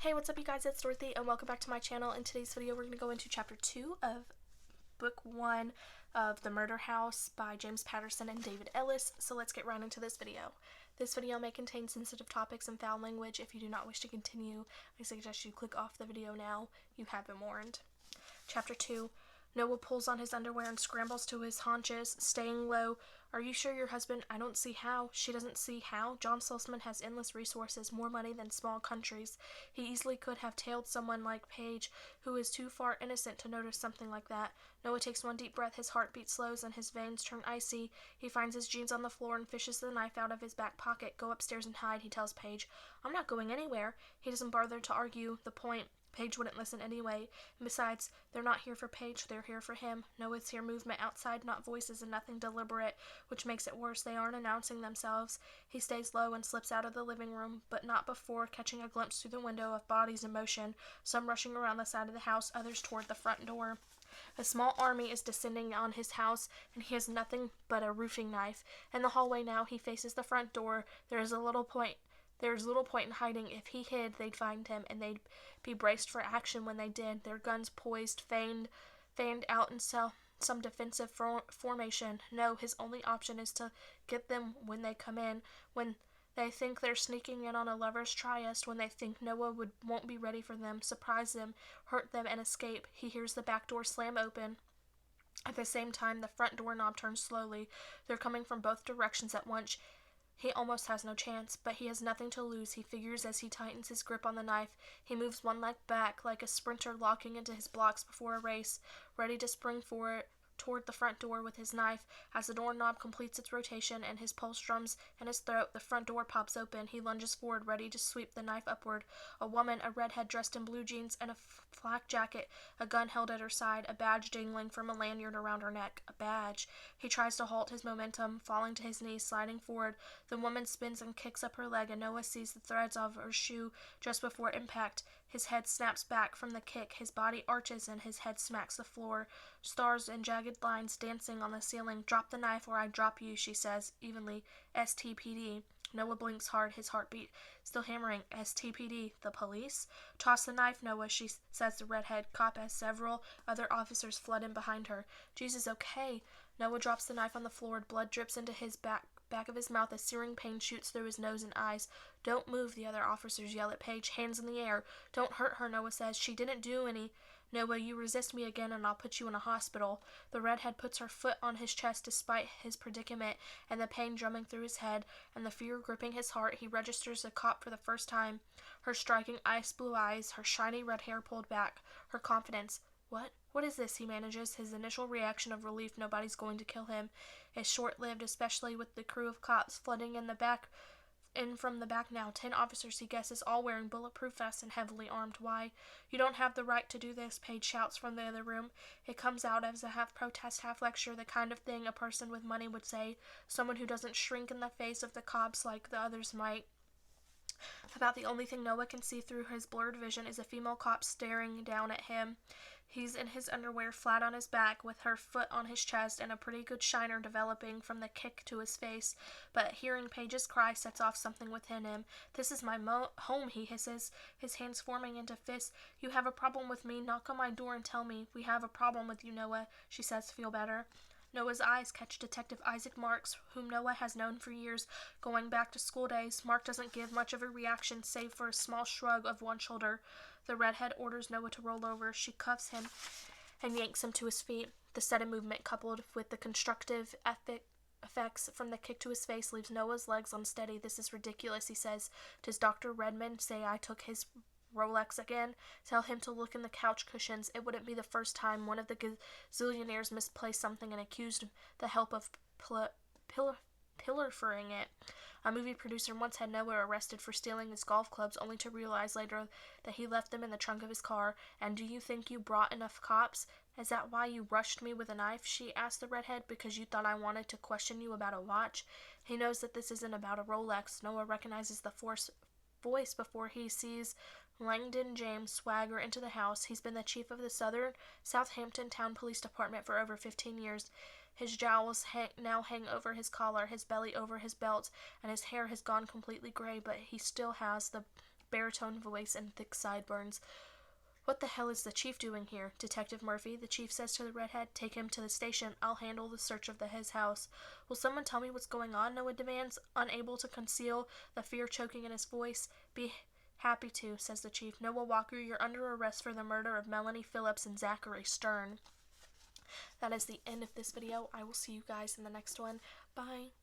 Hey, what's up you guys, it's Dorothy and welcome back to my channel. In today's video we're going to go into chapter 2 of book 1 of The Murder House by James Patterson and David Ellis. So let's get right into this video. This video may contain sensitive topics and foul language. If you do not wish to continue, I suggest you click off the video now. You have been warned. Chapter 2. Noah pulls on his underwear and scrambles to his haunches, staying low. Are you sure your husband? I don't see how. She doesn't see how. John Salzman has endless resources, more money than small countries. He easily could have tailed someone like Paige, who is too far innocent to notice something like that. Noah takes one deep breath, his heartbeat slows and his veins turn icy. He finds his jeans on the floor and fishes the knife out of his back pocket. Go upstairs and hide, he tells Paige. I'm not going anywhere. He doesn't bother to argue the point. Paige wouldn't listen anyway, and besides, they're not here for Paige, they're here for him. Noah's hear movement outside, not voices and nothing deliberate, which makes it worse. They aren't announcing themselves. He stays low and slips out of the living room, but not before catching a glimpse through the window of bodies in motion, some rushing around the side of the house, others toward the front door. A small army is descending on his house, and he has nothing but a roofing knife. In the hallway now, he faces the front door. There's little point in hiding. If he hid, they'd find him, and they'd be braced for action when they did, their guns poised, fanned out in some defensive formation. No, his only option is to get them when they come in, when they think they're sneaking in on a lover's tryst, when they think Noah won't be ready for them, surprise them, hurt them, and escape. He hears the back door slam open. At the same time, the front doorknob turns slowly. They're coming from both directions at once. He almost has no chance, but he has nothing to lose, he figures as he tightens his grip on the knife. He moves one leg back, like a sprinter locking into his blocks before a race, ready to spring toward the front door with his knife. As the doorknob completes its rotation and his pulse drums in his throat, the front door pops open. He lunges forward, ready to sweep the knife upward. A woman, a redhead dressed in blue jeans and a flak jacket, a gun held at her side, a badge dangling from a lanyard around her neck. A badge. He tries to halt his momentum, falling to his knees, sliding forward. The woman spins and kicks up her leg, and Noah sees the threads of her shoe just before impact. His head snaps back from the kick, his body arches, and his head smacks the floor. Stars and jagged lines dancing on the ceiling. Drop the knife or I drop you, she says, evenly. STPD. Noah blinks hard, his heartbeat still hammering. STPD. The police? Toss the knife, Noah, she says, the redhead cop, as several other officers flood in behind her. Jesus, okay. Noah drops the knife on the floor. Blood drips into his back of his mouth as searing pain shoots through his nose and eyes. Don't move, the other officers yell at Paige, hands in the air. Don't hurt her, Noah says. She didn't do any. Noah, you resist me again and I'll put you in a hospital. The redhead puts her foot on his chest despite his predicament and the pain drumming through his head and the fear gripping his heart. He registers a cop for the first time. Her striking ice blue eyes, her shiny red hair pulled back, her confidence. What is this? He manages. His initial reaction of relief, nobody's going to kill him, is short-lived, especially with the crew of cops flooding in from the back now. 10 officers, he guesses, all wearing bulletproof vests and heavily armed. Why? You don't have the right to do this, Paige shouts from the other room. It comes out as a half-protest, half-lecture, the kind of thing a person with money would say, someone who doesn't shrink in the face of the cops like the others might. About the only thing Noah can see through his blurred vision is a female cop staring down at him. He's in his underwear, flat on his back, with her foot on his chest and a pretty good shiner developing from the kick to his face. But hearing Paige's cry sets off something within him. This is my home, he hisses, his hands forming into fists. You have a problem with me? Knock on my door and tell me. We have a problem with you, Noah, she says. Feel better? Noah's eyes catch Detective Isaac Marks, whom Noah has known for years, going back to school days. Mark doesn't give much of a reaction, save for a small shrug of one shoulder. The redhead orders Noah to roll over. She cuffs him and yanks him to his feet. The sudden movement, coupled with the constructive effects from the kick to his face, leaves Noah's legs unsteady. This is ridiculous, he says. Does Dr. Redmond say I took his Rolex again? Tell him to look in the couch cushions. It wouldn't be the first time one of the gazillionaires misplaced something and accused the help of pilfering it. A movie producer once had Noah arrested for stealing his golf clubs, only to realize later that he left them in the trunk of his car. And do you think you brought enough cops? Is that why you rushed me with a knife? She asked the redhead. Because you thought I wanted to question you about a watch? He knows that this isn't about a Rolex. Noah recognizes the voice before he sees Langdon James swagger into the house. He's been the chief of the Southampton Town Police Department for over 15 years. His jowls now hang over his collar, his belly over his belt, and his hair has gone completely gray, but he still has the baritone voice and thick sideburns. "What the hell is the chief doing here? Detective Murphy," the chief says to the redhead. "Take him to the station. I'll handle the search of his house." "Will someone tell me what's going on?" Noah demands, unable to conceal the fear choking in his voice. "Be happy to," says the chief. "Noah Walker, you're under arrest for the murder of Melanie Phillips and Zachary Stern." That is the end of this video. I will see you guys in the next one. Bye.